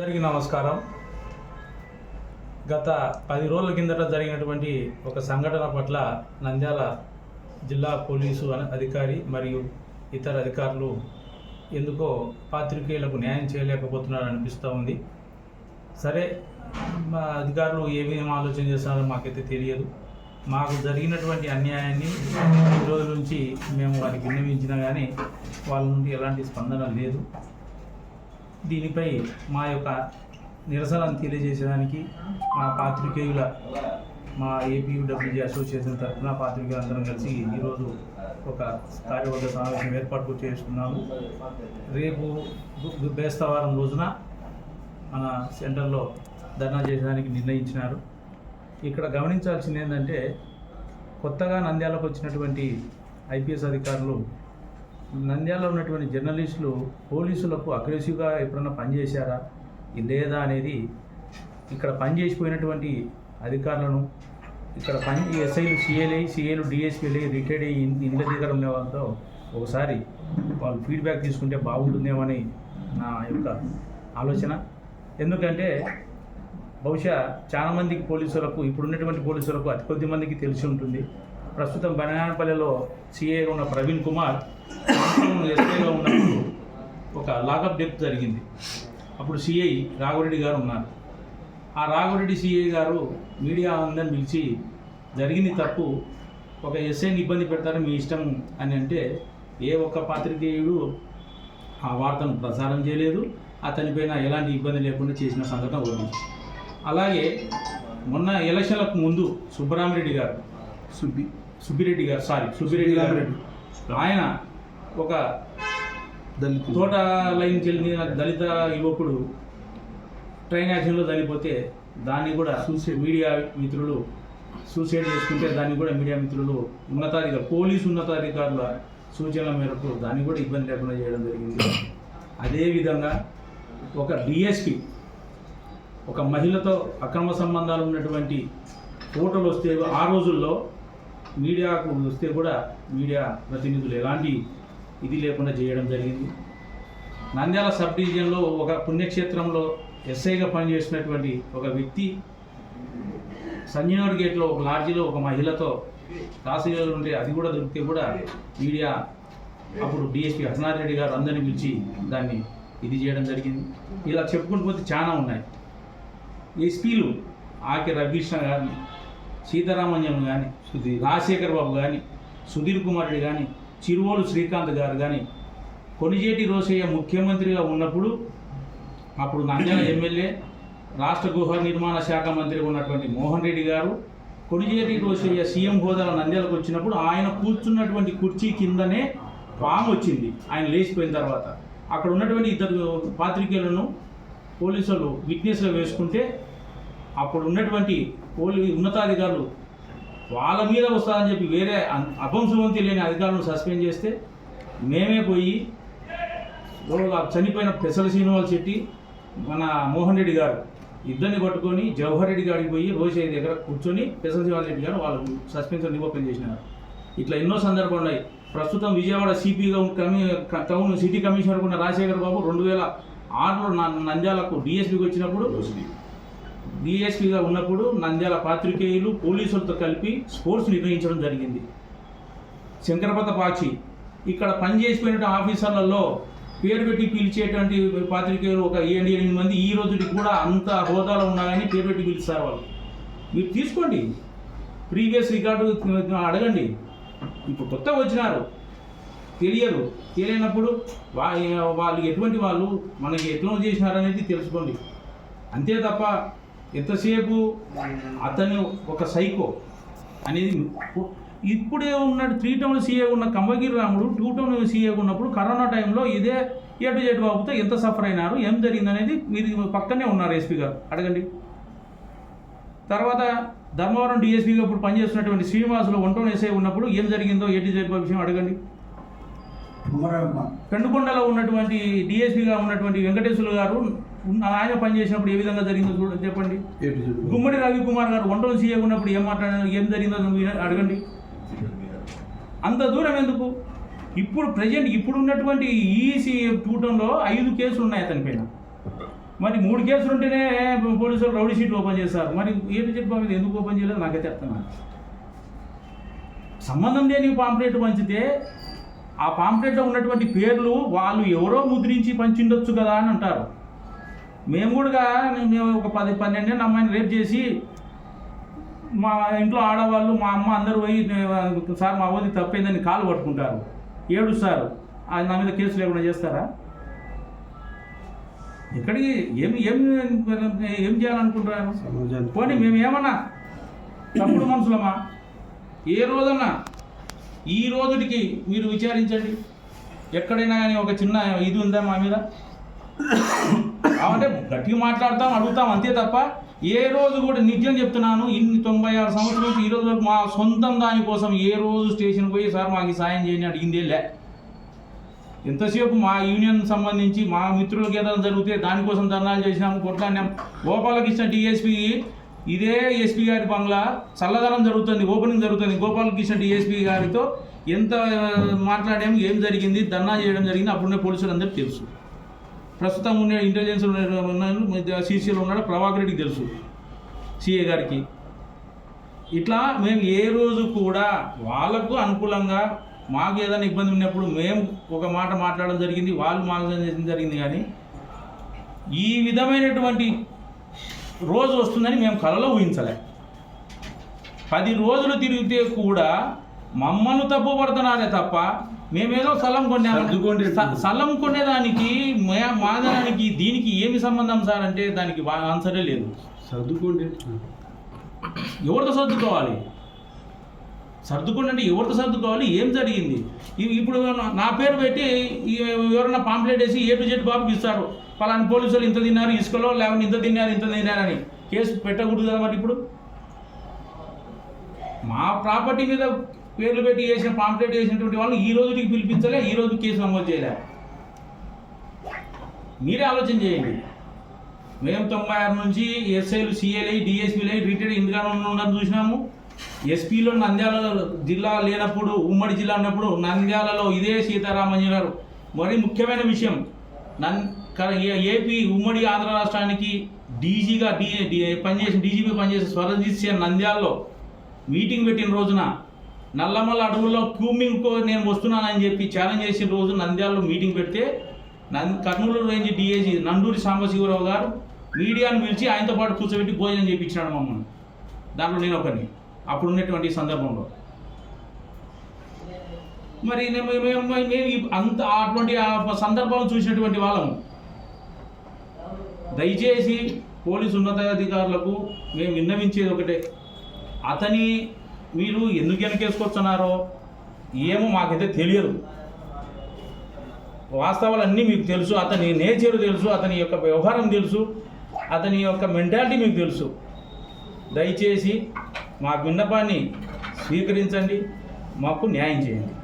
అందరికీ నమస్కారం. గత 10 రోజుల కిందట జరిగినటువంటి ఒక సంఘటన పట్ల నంద్యాల జిల్లా పోలీసు అధికారి మరియు ఇతర అధికారులు ఎందుకో పాత్రికేయులకు న్యాయం చేయలేకపోతున్నారు అనిపిస్తూ ఉంది. సరే, మా అధికారులు ఏమేమి ఆలోచన చేస్తున్నారో మాకైతే తెలియదు. మాకు జరిగినటువంటి అన్యాయాన్ని ఈ రోజు నుంచి మేము వారికి విన్నవించినా కానీ వాళ్ళ నుండి ఎలాంటి స్పందన లేదు. దీనిపై మా యొక్క నిరసనను తెలియజేసేదానికి మా పాత్రికేయుల మా ఏపీయూడబ్ల్యూజీ అసోసియేషన్ తరఫున పాత్రికేయులందరం కలిసి ఈరోజు ఒక కార్యవర్గ సమావేశం ఏర్పాటు చేసుకున్నాము. రేపు బేస్తవారం రోజున మన సెంటర్లో ధర్నా చేసేదానికి నిర్ణయించినారు. ఇక్కడ గమనించాల్సింది ఏంటంటే, కొత్తగా నంద్యాలకు వచ్చినటువంటి ఐపీఎస్ అధికారులు నంద్యాలలో ఉన్నటువంటి జర్నలిస్టులు పోలీసులకు అగ్రెసివ్గా ఎప్పుడన్నా పనిచేశారా లేదా అనేది ఇక్కడ పనిచేసిపోయినటువంటి అధికారులను ఇక్కడ ఎస్ఐలు సిఏలు డిఎస్పీలు రిటైర్డ్ అయ్యి ఇండ్ల దగ్గర ఉండే వాళ్ళతో ఒకసారి వాళ్ళు ఫీడ్బ్యాక్ తీసుకుంటే బాగుంటుందేమని నా యొక్క ఆలోచన. ఎందుకంటే బహుశా చాలామందికి పోలీసులకు ఇప్పుడున్నటువంటి పోలీసులకు అతి కొద్ది మందికి తెలిసి ఉంటుంది. ప్రస్తుతం బనగానపల్లిలో సిఏగా ఉన్న ప్రవీణ్ కుమార్ ఎస్ఐగా ఉన్నప్పుడు ఒక లాకప్ డెత్ జరిగింది. అప్పుడు సిఐ రాఘవరెడ్డి గారు ఉన్నారు. ఆ రాఘవరెడ్డి సిఐ గారు మీడియా అందరిని పిలిచి జరిగింది తప్పు, ఒక ఎస్ఐని ఇబ్బంది పెడతారు మీ ఇష్టం అని అంటే ఏ ఒక్క పాత్రికేయుడు ఆ వార్తను ప్రసారం చేయలేదు. అతనిపైన ఎలాంటి ఇబ్బంది లేకుండా చేసిన సంఘటన ఉంది. అలాగే మొన్న ఎలక్షన్లకు ముందు సుబ్బిరెడ్డి గారు ఆయన ఒక తోట లైన్కి వెళ్ళిన దళిత యువకుడు ట్రైన్ యాక్సిడెంట్లో చనిపోతే దాన్ని కూడా మీడియా మిత్రులు సూసైడ్ చేసుకుంటే దాన్ని కూడా మీడియా మిత్రులు పోలీసు ఉన్నతాధికారుల సూచనల మేరకు దాన్ని కూడా ఇబ్బంది లేకుండా చేయడం జరిగింది. అదేవిధంగా ఒక డిఎస్పి ఒక మహిళతో అక్రమ సంబంధాలు ఉన్నటువంటి ఫోటోలు వస్తే ఆ రోజుల్లో మీడియాకు వస్తే కూడా మీడియా ప్రతినిధులు ఎలాంటి ఇది లేకుండా చేయడం జరిగింది. నంద్యాల సబ్ డివిజన్లో ఒక పుణ్యక్షేత్రంలో ఎస్ఐగా పనిచేసినటువంటి ఒక వ్యక్తి సంజయనగర్ గేట్లో ఒక లాడ్జీలో ఒక మహిళతో తహసీల్దార్ ఉంటే అది కూడా దొరికితే కూడా మీడియా అప్పుడు డిఎస్పీ హసనారెడ్డి గారు అందరినీ పిలిచి దాన్ని ఇది చేయడం జరిగింది. ఇలా చెప్పుకుంటూ పోతే చాలా ఉన్నాయి. ఎస్పీలు ఆకే రవికృష్ణ కానీ, సీతారామన్యం కానీ, రాజశేఖర్ బాబు కానీ, సుధీర్ కుమార్ రెడ్డి కానీ, చిరువోలు శ్రీకాంత్ గారు కానీ, కొణిజేటి రోసయ్య ముఖ్యమంత్రిగా ఉన్నప్పుడు అప్పుడు నంద్యాల ఎమ్మెల్యే రాష్ట్ర గృహ నిర్మాణ శాఖ మంత్రిగా ఉన్నటువంటి మోహన్ రెడ్డి గారు కొణిజేటి రోసయ్య సీఎం హోదాలో నంద్యాలకు వచ్చినప్పుడు ఆయన కూర్చున్నటువంటి కుర్చీ కిందనే పాము వచ్చింది. ఆయన లేచిపోయిన తర్వాత అక్కడ ఉన్నటువంటి ఇద్దరు పాత్రికేయులను పోలీసులు విట్నెస్లో వేసుకుంటే అప్పుడు ఉన్నటువంటి ఉన్నతాధికారులు వాళ్ళ మీద వస్తారని చెప్పి వేరే అభంశువంతి లేని అధికారులను సస్పెండ్ చేస్తే మేమే పోయి చనిపోయిన పెసల శ్రీనివాస్ శెట్టి మన మోహన్ రెడ్డి గారు ఇద్దరిని పట్టుకొని జవహర్ రెడ్డి గారికి పోయి రోషయ్య దగ్గర కూర్చొని పెసల శ్రీనివాస్ రెడ్డి గారు వాళ్ళు సస్పెన్షన్ రివోకెన్ చేసినారు. ఇట్లా ఎన్నో సందర్భాలు ఉన్నాయి. ప్రస్తుతం విజయవాడ సిపిగా టౌన్ సిటీ కమిషనర్ ఉన్న రాజశేఖర్ బాబు 2006లో నంద్యాలకు డిఎస్పీకి వచ్చినప్పుడు డిఎస్పీగా ఉన్నప్పుడు నంద్యాల పాత్రికేయులు పోలీసులతో కలిపి స్పోర్ట్స్ నిర్వహించడం జరిగింది. శంకరపత పాక్షి ఇక్కడ పనిచేసిపోయిన ఆఫీసర్లలో పేరు పెట్టి పిలిచేటువంటి పాత్రికేయులు ఒక 7-8 మంది ఈ రోజుకి కూడా అంత హోదాలో ఉన్నారని పేరు పెట్టి పిలుస్తారు. వాళ్ళు మీరు తీసుకోండి, ప్రీవియస్ రికార్డు అడగండి. ఇప్పుడు కొత్తగా వచ్చినారు, తెలియనప్పుడు వాళ్ళు ఎటువంటి వాళ్ళు మనకి ఎట్లా చేసినారనేది తెలుసుకోండి. అంతే తప్ప ఎంతసేపు అతను ఒక సైకో అనేది. ఇప్పుడే ఉన్నాడు 3 టౌన్ సీఏ ఉన్న కంబగిరి రాముడు 2 టౌన్ సీఏ ఉన్నప్పుడు కరోనా టైంలో ఇదే ఏటు జెడ్ బాబుతో ఎంత సఫర్ అయినారు, ఏం జరిగింది అనేది మీరు పక్కనే ఉన్నారు ఎస్పీ గారు, అడగండి. తర్వాత ధర్మవరం డిఎస్పీగా ఇప్పుడు పనిచేస్తున్నటువంటి శ్రీనివాసులు 1 టౌన్ ఎస్ఐ ఉన్నప్పుడు ఏం జరిగిందో ఏటు జెడ్ బాబు విషయం అడగండి. పెండుకొండలో ఉన్నటువంటి డిఎస్పీగా ఉన్నటువంటి వెంకటేశ్వర గారు ఆయన పనిచేసినప్పుడు ఏ విధంగా జరిగిందో చెప్పండి. గుమ్మడి రవికుమార్ గారు 1 టౌన్ సీఏ ఉన్నప్పుడు ఏం మాట్లాడారు, ఏం జరిగిందో అడగండి. అంత దూరం ఎందుకు? ఇప్పుడు ప్రజెంట్ ఇప్పుడు ఉన్నటువంటి ఈసీ 2 టౌన్లో 5 కేసులు ఉన్నాయి అతని పైన. మరి 3 కేసులు ఉంటేనే పోలీసులు రౌడీ షీట్ ఓపెన్ చేస్తారు. మరి ఏపీ చెప్పి మీద ఎందుకు ఓపెన్ చేయలేదు నాకైతే అర్థం. సంబంధం లేని పాంప్లెట్ పంచితే ఆ పాంప్లెట్లో ఉన్నటువంటి పేర్లు వాళ్ళు ఎవరో ముద్రించి పంచిండొచ్చు కదా అని అంటారు. మేము కూడా ఒక 10-12 ఏళ్ళ అమ్మాయిని రేప్ చేసి మా ఇంట్లో ఆడవాళ్ళు మా అమ్మ అందరూ పోయి సార్ మా వదిలి తప్పైందని కాలు పట్టుకుంటారు, ఏడుస్తారు. అది నా మీద కేసు లేకుండా చేస్తారా? ఇక్కడికి ఏం ఏం ఏం చేయాలనుకుంటున్నారు? పోనీ మేము ఏమన్నా తప్పుడు మనుషులమా? ఏ రోజన్నా ఈ రోజుకి మీరు విచారించండి, ఎక్కడైనా కానీ ఒక చిన్న ఇది ఉందా మా మీద? అంటే గట్టిగా మాట్లాడతాం, అడుగుతాం అంతే తప్ప ఏ రోజు కూడా నిజం చెప్తున్నాను, ఇన్ని 96 సంవత్సరాల నుంచి ఈ రోజు వరకు మా సొంతం దానికోసం ఏ రోజు స్టేషన్ పోయి సార్ మాకు సాయం చేయని అడిగిందే లే. ఎంతసేపు మా యూనియన్ సంబంధించి మా మిత్రులకి ఏదైనా జరిగితే దానికోసం ధర్నాలు చేసినాము, కొట్లాడినాం. గోపాలకృష్ణ డిఎస్పీ ఇదే ఎస్పీ గారి బంగ్లా చల్లదనం జరుగుతుంది, ఓపెనింగ్ జరుగుతుంది. గోపాలకృష్ణ డిఎస్పీ గారితో ఎంత మాట్లాడాము, ఏం జరిగింది, ధర్నా చేయడం జరిగింది. అప్పుడున్న పోలీసులు అందరికీ తెలుసు. ప్రస్తుతం ఉండే ఇంటెలిజెన్స్ ఉన్నాడు, సీసీలో ఉన్నాడు, ప్రభాకర్ రెడ్డికి తెలుసు, సిఏ గారికి. ఇట్లా మేము ఏ రోజు కూడా వాళ్ళకు అనుకూలంగా మాకు ఏదైనా ఇబ్బంది ఉన్నప్పుడు మేము ఒక మాట మాట్లాడడం జరిగింది, వాళ్ళు మాకు జరిగింది. కానీ ఈ విధమైనటువంటి రోజు వస్తుందని మేము కలలో ఊహించలే. 10 రోజులు తిరిగితే కూడా మమ్మల్ని తప్పు పడుతున్నారే తప్ప మేమేదో స్థలం కొన్నాము. స్థలం కొనేదానికి మాదానికి దీనికి ఏమి సంబంధం సార్ అంటే దానికి ఆన్సరే లేదు. సర్దుకోండి, ఎవరితో సర్దుకోవాలి? సర్దుకోండి అంటే ఎవరితో సర్దుకోవాలి? ఏం జరిగింది? ఇప్పుడు నా పేరు పెట్టి ఎవరైనా పాంప్లెట్ వేసి A to Z బాబుకి ఇస్తారు, పలాని పోలీసులు ఇంత తిన్నారు ఇసుకలో, లేకపోతే ఇంత తిన్నారని కేసు పెట్టకూడదు కదా. మరి ఇప్పుడు మా ప్రాపర్టీ మీద పేర్లు పెట్టి వేసిన పాంప్లెట్ వేసినటువంటి వాళ్ళు ఈ రోజుకి పిలిపించలే, ఈ రోజు కేసు నమోదు చేయలే. మీరే ఆలోచన చేయండి. మేము 96 నుంచి ఎస్ఐలు, సిఏలు, డిఎస్పీలు రిటైర్డ్ ఇందుగానే ఉండడం చూసినాము. ఎస్పీలో నంద్యాల జిల్లా లేనప్పుడు, ఉమ్మడి జిల్లా ఉన్నప్పుడు నంద్యాలలో ఇదే సీతారామయ్య గారు. మరి ముఖ్యమైన విషయం, ఏపీ ఉమ్మడి ఆంధ్ర రాష్ట్రానికి డీజీగా డీజీపీ పనిచేసే స్వరజిత్ సింగ్ నంద్యాలలో మీటింగ్ పెట్టిన రోజున నల్లమల్ల అడవుల్లో క్యూమింగ్కో నేను వస్తున్నానని చెప్పి ఛాలెంజ్ చేసిన రోజు నంద్యాలలో మీటింగ్ పెడితే కర్నూలు రేంజ్ డిఐజీ నండూరి సాంబశివరావు గారు మీడియాను పిలిచి ఆయనతో పాటు కూర్చోబెట్టి భోజనం చేయించినాడు మమ్మల్ని. దాంట్లో నేను ఒకరిని అప్పుడు ఉన్నటువంటి సందర్భంలో. మరి మేము అంత అటువంటి సందర్భాలను చూసినటువంటి వాళ్ళము. దయచేసి పోలీసు ఉన్నతాధికారులకు మేము విన్నవించేది ఒకటే, అతని మీరు ఎందుకు వెనకేసుకొస్తున్నారో ఏమో మాకైతే తెలియదు. వాస్తవాలన్నీ మీకు తెలుసు, అతని నేచర్ తెలుసు, అతని యొక్క వ్యవహారం తెలుసు, అతని యొక్క మెంటాలిటీ మీకు తెలుసు. దయచేసి మా విన్నపాన్ని స్వీకరించండి, మాకు న్యాయం చేయండి.